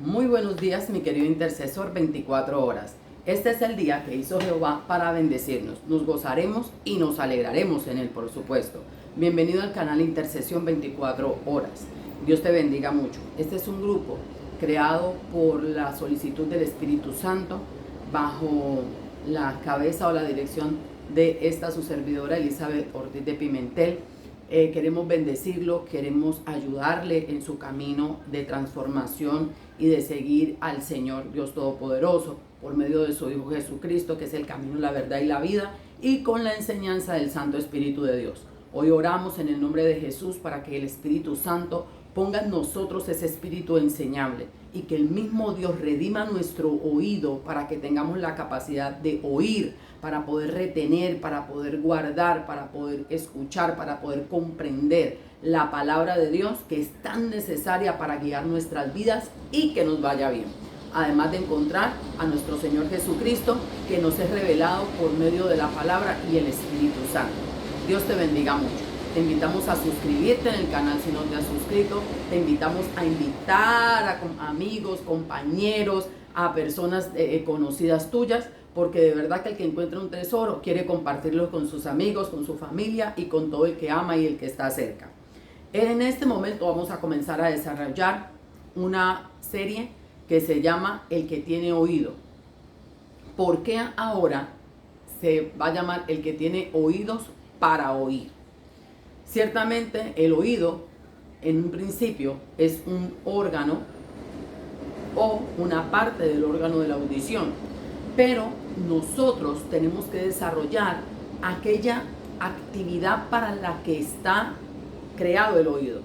Muy buenos días, mi querido intercesor 24 horas. Este es el día que hizo Jehová para bendecirnos. Nos gozaremos y nos alegraremos en él, por supuesto. Bienvenido al canal Intercesión 24 horas. Dios te bendiga mucho. Este es un grupo creado por la solicitud del Espíritu Santo bajo la cabeza o la dirección de esta su servidora Elizabeth Ortiz de Pimentel. Queremos bendecirlo, queremos ayudarle en su camino de transformación y de seguir al Señor Dios Todopoderoso por medio de su Hijo Jesucristo, que es el camino, la verdad y la vida, y con la enseñanza del Santo Espíritu de Dios. Hoy oramos en el nombre de Jesús para que el Espíritu Santo ponga en nosotros ese espíritu enseñable y que el mismo Dios redima nuestro oído para que tengamos la capacidad de oír, para poder retener, para poder guardar, para poder escuchar, para poder comprender la palabra de Dios, que es tan necesaria para guiar nuestras vidas y que nos vaya bien. Además de encontrar a nuestro Señor Jesucristo, que nos es revelado por medio de la palabra y el Espíritu Santo. Dios te bendiga mucho. Te invitamos a suscribirte en el canal si no te has suscrito. Te invitamos a invitar a amigos, compañeros, a personas conocidas tuyas, porque de verdad que el que encuentra un tesoro quiere compartirlo con sus amigos, con su familia y con todo el que ama y el que está cerca. En este momento vamos a comenzar a desarrollar una serie que se llama El que tiene oído. ¿Por qué ahora se va a llamar El que tiene oídos para oír? Ciertamente el oído en un principio es un órgano o una parte del órgano de la audición, pero nosotros tenemos que desarrollar aquella actividad para la que está creado el oído.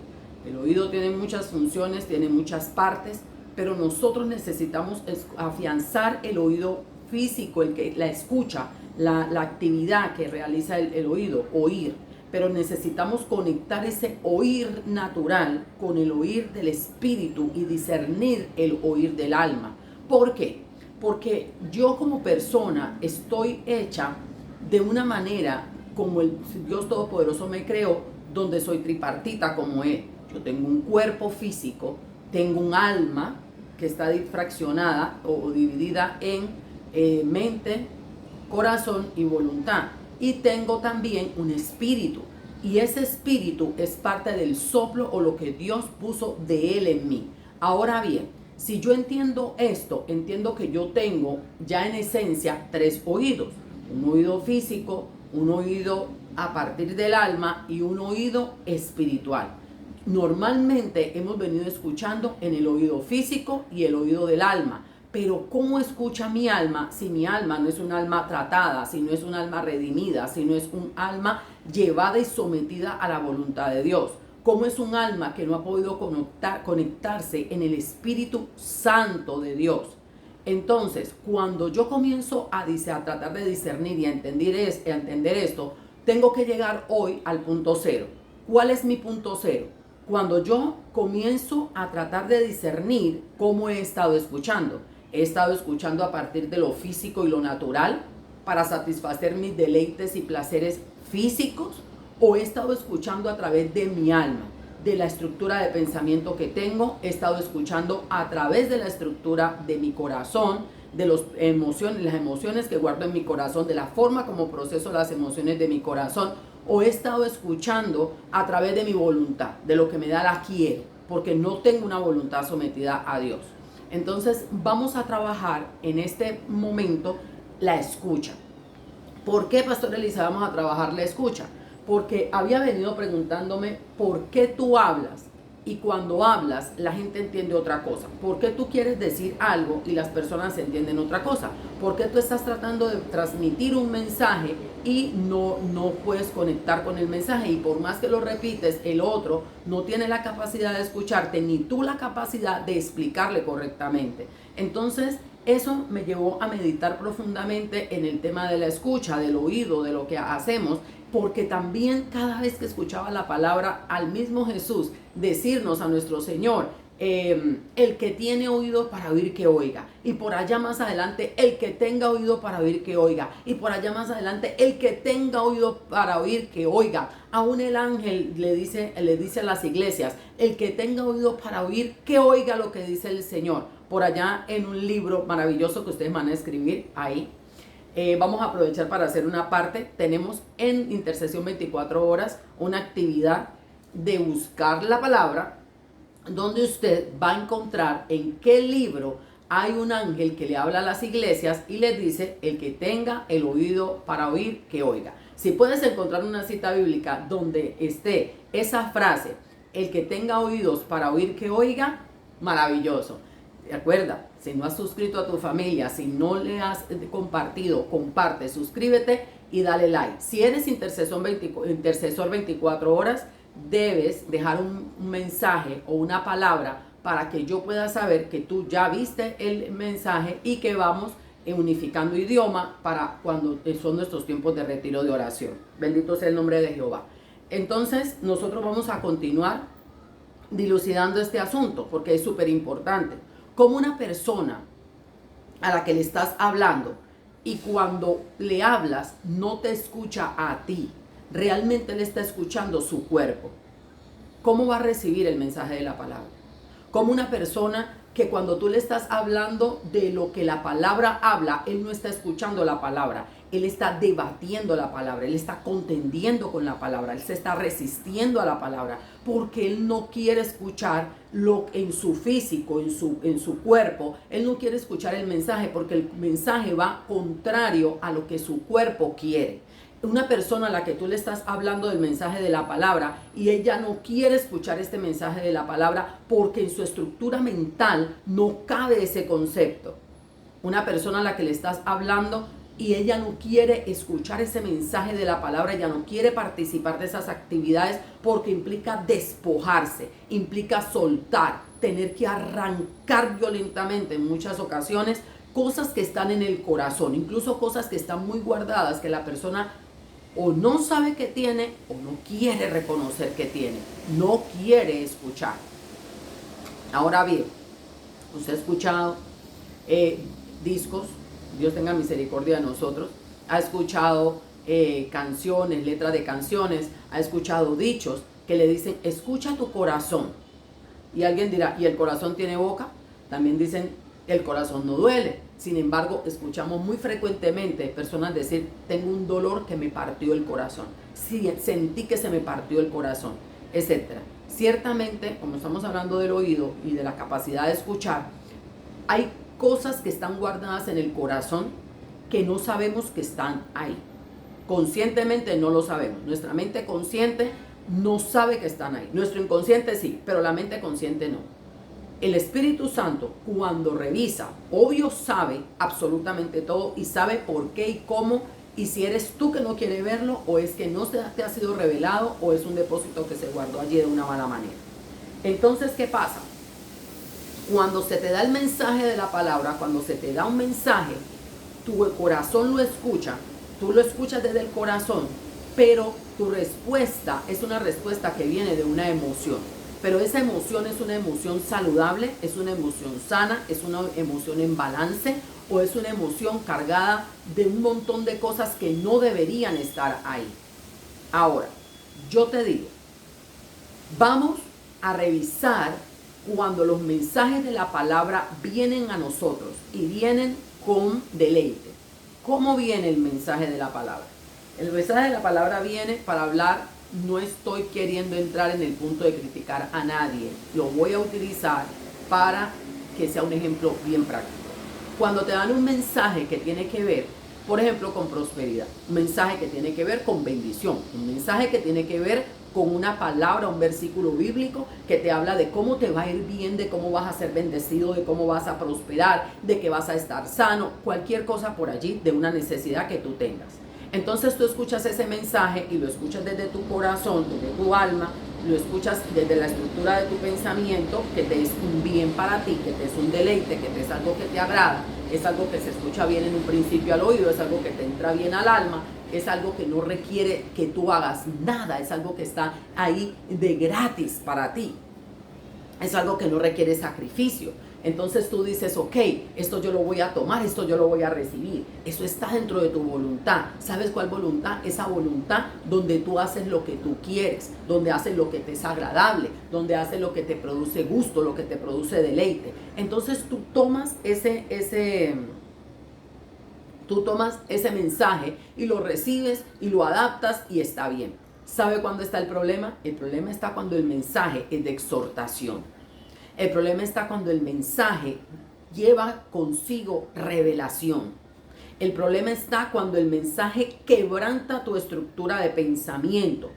El oído tiene muchas funciones, tiene muchas partes, pero nosotros necesitamos afianzar el oído físico, el que la escucha, la actividad que realiza el oído, oír. Pero necesitamos conectar ese oír natural con el oír del espíritu y discernir el oír del alma. ¿Por qué? Porque yo como persona estoy hecha de una manera como el Dios Todopoderoso me creó, donde soy tripartita como Él. Yo tengo un cuerpo físico, tengo un alma que está fraccionada o dividida en mente, corazón y voluntad. Y tengo también un espíritu. Y ese espíritu es parte del soplo o lo que Dios puso de Él en mí. Ahora bien, si yo entiendo esto, entiendo que yo tengo ya en esencia tres oídos. Un oído físico, un oído a partir del alma y un oído espiritual. Normalmente hemos venido escuchando en el oído físico y el oído del alma. Pero ¿cómo escucha mi alma si mi alma no es un alma tratada, si no es un alma redimida, si no es un alma llevada y sometida a la voluntad de Dios? ¿Cómo es un alma que no ha podido conectarse en el Espíritu Santo de Dios? Entonces, cuando yo comienzo a tratar de discernir y a entender esto, tengo que llegar hoy al punto cero. ¿Cuál es mi punto cero? Cuando yo comienzo a tratar de discernir cómo he estado escuchando. He estado escuchando a partir de lo físico y lo natural para satisfacer mis deleites y placeres físicos, o he estado escuchando a través de mi alma, de la estructura de pensamiento que tengo. He estado escuchando a través de la estructura de mi corazón, de las emociones que guardo en mi corazón, de la forma como proceso las emociones de mi corazón, o he estado escuchando a través de mi voluntad, de lo que me da la quiero, porque no tengo una voluntad sometida a Dios. Entonces vamos a trabajar en este momento la escucha. ¿Por qué, Pastor Elisa, vamos a trabajar la escucha? Porque había venido preguntándome ¿por qué tú hablas? Y cuando hablas la gente entiende otra cosa. ¿Por qué tú quieres decir algo y las personas entienden otra cosa? ¿Por qué tú estás tratando de transmitir un mensaje y no puedes conectar con el mensaje? Y por más que lo repites, el otro no tiene la capacidad de escucharte, ni tú la capacidad de explicarle correctamente. Entonces, eso me llevó a meditar profundamente en el tema de la escucha, del oído, de lo que hacemos, porque también cada vez que escuchaba la palabra al mismo Jesús decirnos a nuestro Señor, el que tiene oído para oír que oiga, y por allá más adelante el que tenga oído para oír que oiga, y por allá más adelante el que tenga oído para oír que oiga. Aún el ángel le dice a las iglesias, el que tenga oído para oír que oiga lo que dice el Señor. por allá en un libro maravilloso que ustedes van a escribir ahí. Vamos a aprovechar para hacer una parte. Tenemos en Intercesión 24 horas una actividad de buscar la palabra, donde usted va a encontrar en qué libro hay un ángel que le habla a las iglesias y les dice: el que tenga el oído para oír, que oiga. Si puedes encontrar una cita bíblica donde esté esa frase, el que tenga oídos para oír, que oiga, maravilloso. Recuerda, si no has suscrito a tu familia, si no le has compartido, comparte, suscríbete y dale like. Si eres intercesor 24 horas, debes dejar un mensaje o una palabra para que yo pueda saber que tú ya viste el mensaje y que vamos unificando idioma para cuando son nuestros tiempos de retiro de oración. Bendito sea el nombre de Jehová. Entonces, nosotros vamos a continuar dilucidando este asunto porque es súper importante. Como una persona a la que le estás hablando y cuando le hablas no te escucha a ti, realmente le está escuchando su cuerpo, ¿cómo va a recibir el mensaje de la palabra? Como una persona que cuando tú le estás hablando de lo que la palabra habla, él no está escuchando la palabra, él está debatiendo la palabra, él está contendiendo con la palabra, él se está resistiendo a la palabra, porque él no quiere escuchar lo en su físico, en su cuerpo, él no quiere escuchar el mensaje, porque el mensaje va contrario a lo que su cuerpo quiere. Una persona a la que tú le estás hablando del mensaje de la palabra y ella no quiere escuchar este mensaje de la palabra porque en su estructura mental no cabe ese concepto. Una persona a la que le estás hablando y ella no quiere escuchar ese mensaje de la palabra, ella no quiere participar de esas actividades porque implica despojarse, implica soltar, tener que arrancar violentamente en muchas ocasiones cosas que están en el corazón, incluso cosas que están muy guardadas, que la persona o no sabe que tiene o no quiere reconocer que tiene, no quiere escuchar. Ahora bien, usted ha escuchado discos, Dios tenga misericordia de nosotros, ha escuchado canciones, letras de canciones, ha escuchado dichos que le dicen: escucha tu corazón. Y alguien dirá: ¿y el corazón tiene boca? También dicen: el corazón no duele. Sin embargo, escuchamos muy frecuentemente personas decir: tengo un dolor que me partió el corazón, sí, sentí que se me partió el corazón, etc. Ciertamente, como estamos hablando del oído y de la capacidad de escuchar, hay cosas que están guardadas en el corazón que no sabemos que están ahí. Conscientemente no lo sabemos. Nuestra mente consciente no sabe que están ahí. Nuestro inconsciente sí, pero la mente consciente no. El Espíritu Santo, cuando revisa, obvio sabe absolutamente todo y sabe por qué y cómo, y si eres tú que no quieres verlo, o es que no te ha sido revelado, o es un depósito que se guardó allí de una mala manera. Entonces, ¿qué pasa? Cuando se te da el mensaje de la palabra, cuando se te da un mensaje, tu corazón lo escucha, tú lo escuchas desde el corazón, pero tu respuesta es una respuesta que viene de una emoción. Pero esa emoción es una emoción saludable, es una emoción sana, es una emoción en balance, o es una emoción cargada de un montón de cosas que no deberían estar ahí. Ahora, yo te digo, vamos a revisar cuando los mensajes de la palabra vienen a nosotros y vienen con deleite. ¿Cómo viene el mensaje de la palabra? El mensaje de la palabra viene para hablar. No estoy queriendo entrar en el punto de criticar a nadie. Lo voy a utilizar para que sea un ejemplo bien práctico. Cuando te dan un mensaje que tiene que ver, por ejemplo, con prosperidad, un mensaje que tiene que ver con bendición, un mensaje que tiene que ver con una palabra, un versículo bíblico que te habla de cómo te va a ir bien, de cómo vas a ser bendecido, de cómo vas a prosperar, de que vas a estar sano, cualquier cosa por allí de una necesidad que tú tengas. Entonces tú escuchas ese mensaje y lo escuchas desde tu corazón, desde tu alma, lo escuchas desde la estructura de tu pensamiento, que te es un bien para ti, que te es un deleite, que te es algo que te agrada, es algo que se escucha bien en un principio al oído, es algo que te entra bien al alma, es algo que no requiere que tú hagas nada, es algo que está ahí de gratis para ti, es algo que no requiere sacrificio. Entonces tú dices, ok, esto yo lo voy a tomar, esto yo lo voy a recibir. Eso está dentro de tu voluntad. ¿Sabes cuál voluntad? Esa voluntad donde tú haces lo que tú quieres, donde haces lo que te es agradable, donde haces lo que te produce gusto, lo que te produce deleite. Entonces tú tomas ese mensaje y lo recibes y lo adaptas y está bien. ¿Sabe cuándo está el problema? El problema está cuando el mensaje es de exhortación. El problema está cuando el mensaje lleva consigo revelación. El problema está cuando el mensaje quebranta tu estructura de pensamiento,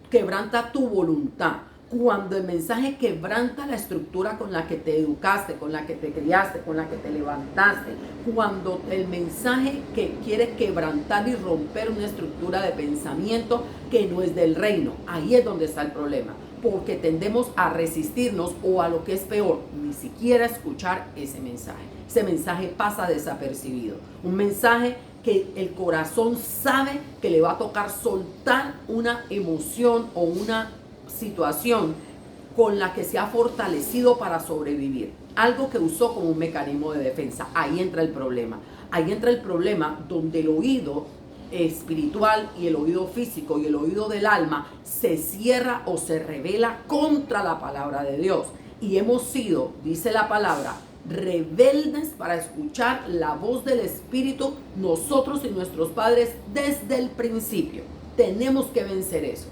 quebranta tu voluntad. Cuando el mensaje quebranta la estructura con la que te educaste, con la que te criaste, con la que te levantaste. Cuando el mensaje que quiere quebrantar y romper una estructura de pensamiento que no es del reino. Ahí es donde está el problema. Porque tendemos a resistirnos o a lo que es peor, ni siquiera escuchar ese mensaje. Ese mensaje pasa desapercibido. Un mensaje que el corazón sabe que le va a tocar soltar una emoción o una situación con la que se ha fortalecido para sobrevivir. Algo que usó como un mecanismo de defensa. Ahí entra el problema. Ahí entra el problema donde el oído espiritual y el oído físico y el oído del alma se cierra o se revela contra la palabra de Dios. Y hemos sido, dice la palabra, rebeldes para escuchar la voz del Espíritu, nosotros y nuestros padres desde el principio. Tenemos que vencer eso.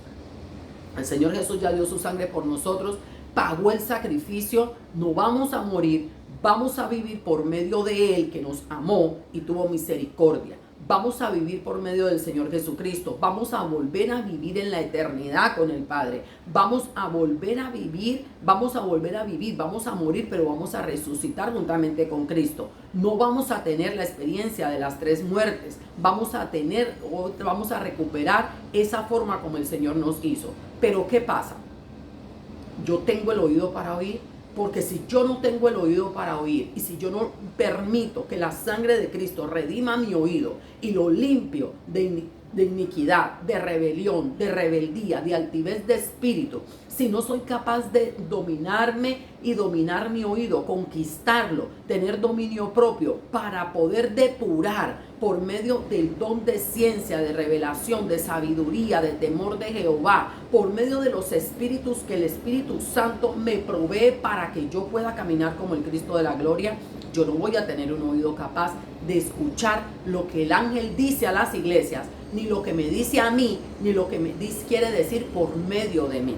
El Señor Jesús ya dio su sangre por nosotros, pagó el sacrificio, no vamos a morir, vamos a vivir por medio de Él que nos amó y tuvo misericordia. Vamos a vivir por medio del Señor Jesucristo. Vamos a volver a vivir en la eternidad con el Padre. Vamos a volver a vivir, vamos a morir, pero vamos a resucitar juntamente con Cristo. No vamos a tener la experiencia de las 3 muertes. Vamos a recuperar esa forma como el Señor nos hizo. Pero ¿qué pasa? Yo tengo el oído para oír. Porque si yo no tengo el oído para oír y si yo no permito que la sangre de Cristo redima mi oído y lo limpio de iniquidad, de rebelión, de rebeldía, de altivez de espíritu, si no soy capaz de dominarme y dominar mi oído, conquistarlo, tener dominio propio para poder depurar por medio del don de ciencia, de revelación, de sabiduría, de temor de Jehová, por medio de los espíritus que el Espíritu Santo me provee para que yo pueda caminar como el Cristo de la gloria, yo no voy a tener un oído capaz de escuchar lo que el ángel dice a las iglesias, ni lo que me dice a mí, ni lo que quiere decir por medio de mí.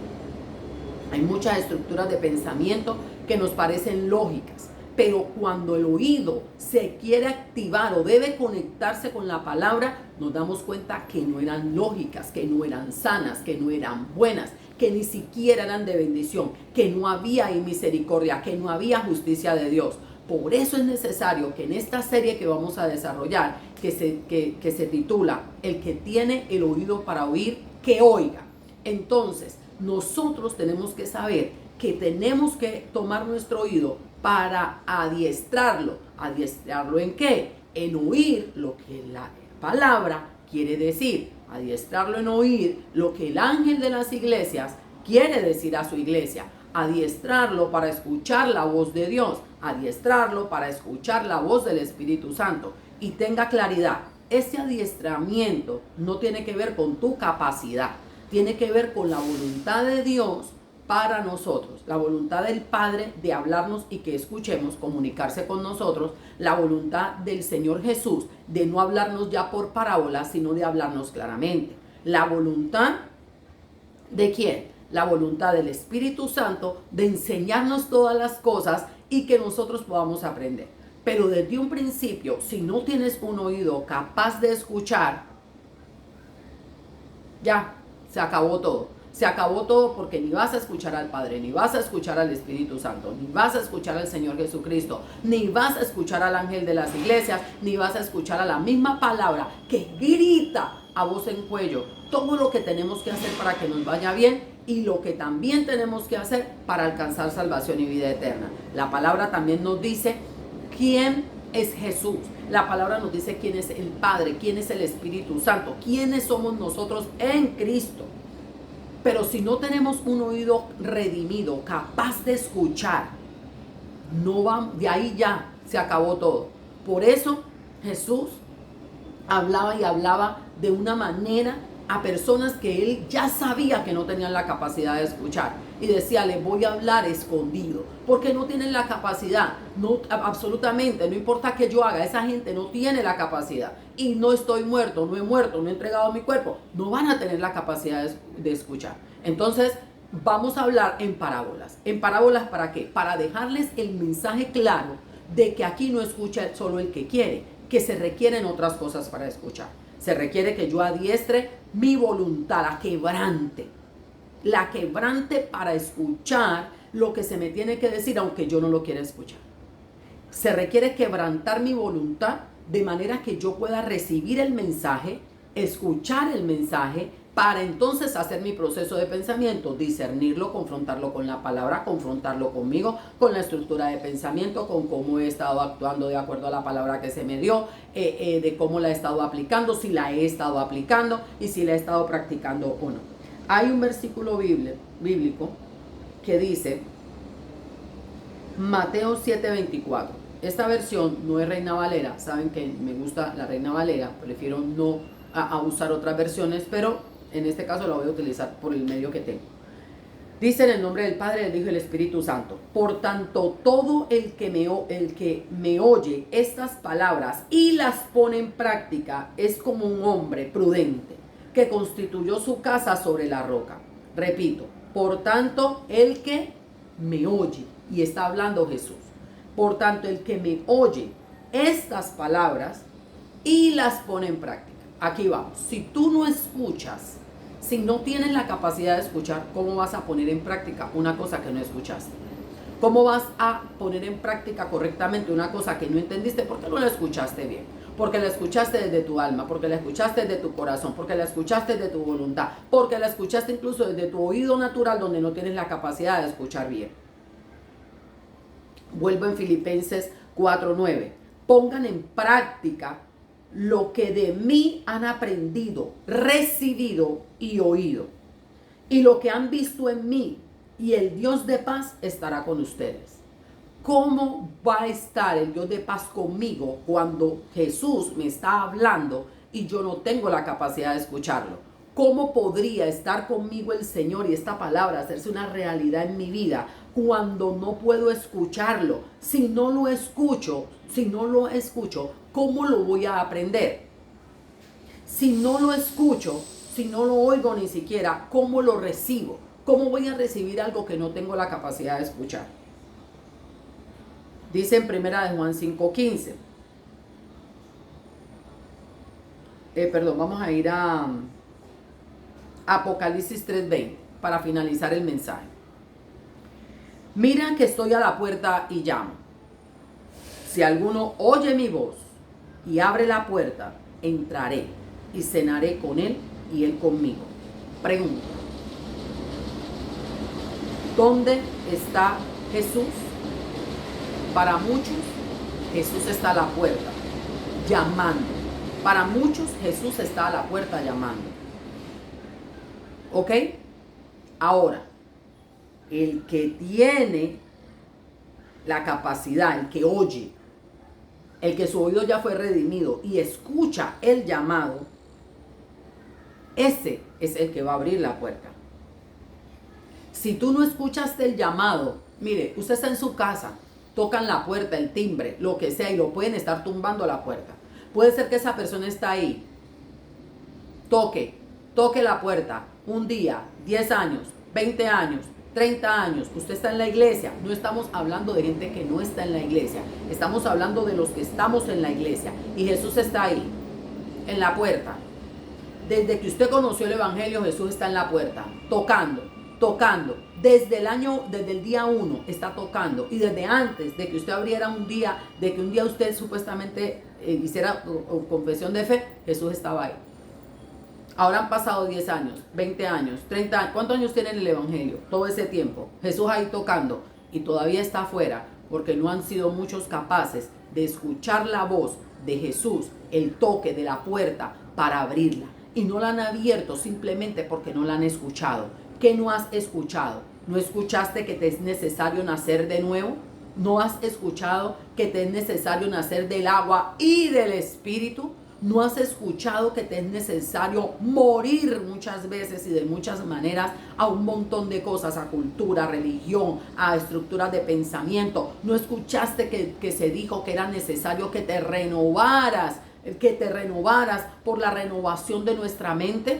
Hay muchas estructuras de pensamiento que nos parecen lógicas, pero cuando el oído se quiere activar o debe conectarse con la palabra, nos damos cuenta que no eran lógicas, que no eran sanas, que no eran buenas, que ni siquiera eran de bendición, que no había ahí misericordia, que no había justicia de Dios. Por eso es necesario que en esta serie que vamos a desarrollar, que se titula El que tiene el oído para oír, que oiga. Entonces, nosotros tenemos que saber que tenemos que tomar nuestro oído para adiestrarlo. ¿Adiestrarlo en qué? En oír lo que la palabra quiere decir. Adiestrarlo en oír lo que el ángel de las iglesias quiere decir a su iglesia. Adiestrarlo para escuchar la voz de Dios. Adiestrarlo para escuchar la voz del Espíritu Santo. Y tenga claridad, ese adiestramiento no tiene que ver con tu capacidad. Tiene que ver con la voluntad de Dios para nosotros, la voluntad del Padre de hablarnos y que escuchemos, comunicarse con nosotros, la voluntad del Señor Jesús de no hablarnos ya por parábolas, sino de hablarnos claramente. La voluntad ¿de quién? La voluntad del Espíritu Santo de enseñarnos todas las cosas y que nosotros podamos aprender. Pero desde un principio, si no tienes un oído capaz de escuchar, ya, se acabó todo. Se acabó todo porque ni vas a escuchar al Padre, ni vas a escuchar al Espíritu Santo, ni vas a escuchar al Señor Jesucristo, ni vas a escuchar al ángel de las iglesias, ni vas a escuchar a la misma palabra que grita a voz en cuello todo lo que tenemos que hacer para que nos vaya bien y lo que también tenemos que hacer para alcanzar salvación y vida eterna. La palabra también nos dice quién es Jesús. La palabra nos dice quién es el Padre, quién es el Espíritu Santo, quiénes somos nosotros en Cristo. Pero si no tenemos un oído redimido, capaz de escuchar, No va, de ahí ya se acabó todo. Por eso Jesús hablaba y hablaba de una manera a personas que él ya sabía que no tenían la capacidad de escuchar. Y decía, les voy a hablar escondido, porque no tienen la capacidad. No, absolutamente, no importa que yo haga, esa gente no tiene la capacidad. Y no estoy muerto, no he entregado mi cuerpo. No van a tener la capacidad de escuchar. Entonces, vamos a hablar en parábolas. ¿En parábolas para qué? Para dejarles el mensaje claro de que aquí no escucha solo el que quiere, que se requieren otras cosas para escuchar. Se requiere que yo adiestre mi voluntad, la quebrante para escuchar lo que se me tiene que decir, aunque yo no lo quiera escuchar. Se requiere quebrantar mi voluntad de manera que yo pueda recibir el mensaje, escuchar el mensaje, para entonces hacer mi proceso de pensamiento, discernirlo, confrontarlo con la palabra, confrontarlo conmigo, con la estructura de pensamiento, con cómo he estado actuando de acuerdo a la palabra que se me dio, de cómo la he estado aplicando, si la he estado aplicando y si la he estado practicando o no. Hay un versículo bíblico que dice, Mateo 7:24. Esta versión no es Reina Valera, saben que me gusta la Reina Valera, prefiero no a usar otras versiones, pero en este caso la voy a utilizar por el medio que tengo. Dice en el nombre del Padre, del Hijo y del Espíritu Santo. Por tanto, todo el que me oye estas palabras y las pone en práctica es como un hombre prudente que constituyó su casa sobre la roca. Repito, por tanto, el que me oye, y está hablando Jesús. Por tanto, el que me oye estas palabras y las pone en práctica. Aquí vamos. Si tú no escuchas, si no tienes la capacidad de escuchar, ¿cómo vas a poner en práctica una cosa que no escuchaste? ¿Cómo vas a poner en práctica correctamente una cosa que no entendiste porque no la escuchaste bien? Porque la escuchaste desde tu alma, porque la escuchaste desde tu corazón, porque la escuchaste desde tu voluntad, porque la escuchaste incluso desde tu oído natural donde no tienes la capacidad de escuchar bien. Vuelvo en Filipenses 4:9. Pongan en práctica lo que de mí han aprendido, recibido y oído, y lo que han visto en mí, y el Dios de paz estará con ustedes. ¿Cómo va a estar el Dios de paz conmigo cuando Jesús me está hablando y yo no tengo la capacidad de escucharlo? ¿Cómo podría estar conmigo el Señor y esta palabra hacerse una realidad en mi vida cuando no puedo escucharlo? Si no lo escucho, ¿cómo lo voy a aprender? Si no lo escucho, si no lo oigo ni siquiera, ¿cómo lo recibo? ¿Cómo voy a recibir algo que no tengo la capacidad de escuchar? Dice en 1 Juan 5:15. Vamos a ir a Apocalipsis 3:20 para finalizar el mensaje. Mira que estoy a la puerta y llamo. Si alguno oye mi voz y abre la puerta, entraré y cenaré con él y él conmigo. Pregunta: ¿dónde está Jesús? Para muchos, Jesús está a la puerta, llamando. Para muchos, Jesús está a la puerta llamando. ¿Ok? Ahora, el que tiene la capacidad, el que oye, el que su oído ya fue redimido y escucha el llamado, ese es el que va a abrir la puerta. Si tú no escuchaste el llamado, mire, usted está en su casa, tocan la puerta, el timbre, lo que sea, y lo pueden estar tumbando a la puerta. Puede ser que esa persona está ahí. Toque la puerta, un día, 10 años, 20 años, 30 años, usted está en la iglesia. No estamos hablando de gente que no está en la iglesia, estamos hablando de los que estamos en la iglesia, y Jesús está ahí, en la puerta. Desde que usted conoció el evangelio, Jesús está en la puerta, tocando. Desde el día 1 está tocando, y desde antes de que usted abriera un día, de que un día usted supuestamente hiciera confesión de fe, Jesús estaba ahí. Ahora han pasado 10 años, 20 años, 30 años. ¿Cuántos años tiene el evangelio? Todo ese tiempo. Jesús ahí tocando, y todavía está afuera, porque no han sido muchos capaces de escuchar la voz de Jesús, el toque de la puerta para abrirla. Y no la han abierto simplemente porque no la han escuchado. ¿Qué no has escuchado? ¿No escuchaste que te es necesario nacer de nuevo? ¿No has escuchado que te es necesario nacer del agua y del espíritu? ¿No has escuchado que te es necesario morir muchas veces y de muchas maneras a un montón de cosas, a cultura, a religión, a estructuras de pensamiento? ¿No escuchaste que se dijo que era necesario que te renovaras por la renovación de nuestra mente?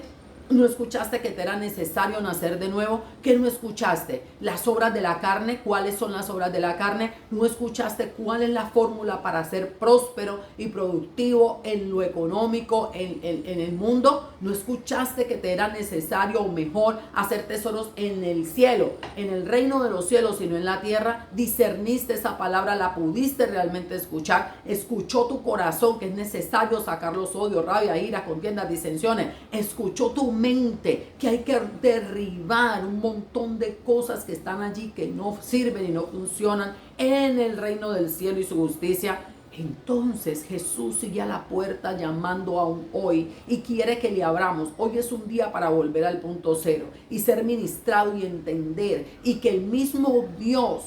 ¿No escuchaste que te era necesario nacer de nuevo? ¿Qué no escuchaste? Las obras de la carne. ¿Cuáles son las obras de la carne? ¿No escuchaste cuál es la fórmula para ser próspero y productivo en lo económico, en el mundo? ¿No escuchaste que te era necesario o mejor hacer tesoros en el cielo, en el reino de los cielos y no en la tierra? ¿Discerniste esa palabra? ¿La pudiste realmente escuchar? ¿Escuchó tu corazón que es necesario sacar los odios, rabia, ira, contiendas, disensiones? ¿Escuchó tu mente que hay que derribar un montón de cosas que están allí que no sirven y no funcionan en el reino del cielo y su justicia? Entonces Jesús sigue a la puerta llamando aún hoy y quiere que le abramos. Hoy es un día para volver al punto cero y ser ministrado y entender, y que el mismo Dios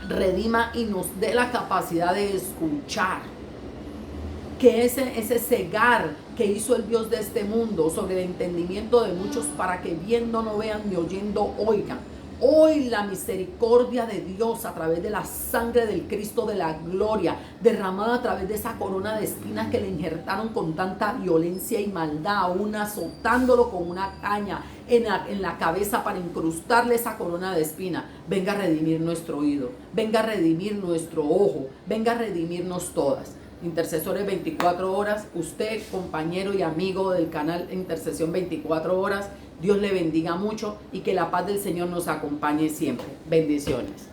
redima y nos dé la capacidad de escuchar. Que ese cegar que hizo el Dios de este mundo sobre el entendimiento de muchos, para que viendo no vean ni oyendo oigan. Hoy la misericordia de Dios a través de la sangre del Cristo de la gloria, derramada a través de esa corona de espinas que le injertaron con tanta violencia y maldad, aún azotándolo con una caña en la cabeza para incrustarle esa corona de espina, venga a redimir nuestro oído, venga a redimir nuestro ojo, venga a redimirnos todas. Intercesores 24 horas, usted, compañero y amigo del canal Intercesión 24 horas, Dios le bendiga mucho y que la paz del Señor nos acompañe siempre. Bendiciones.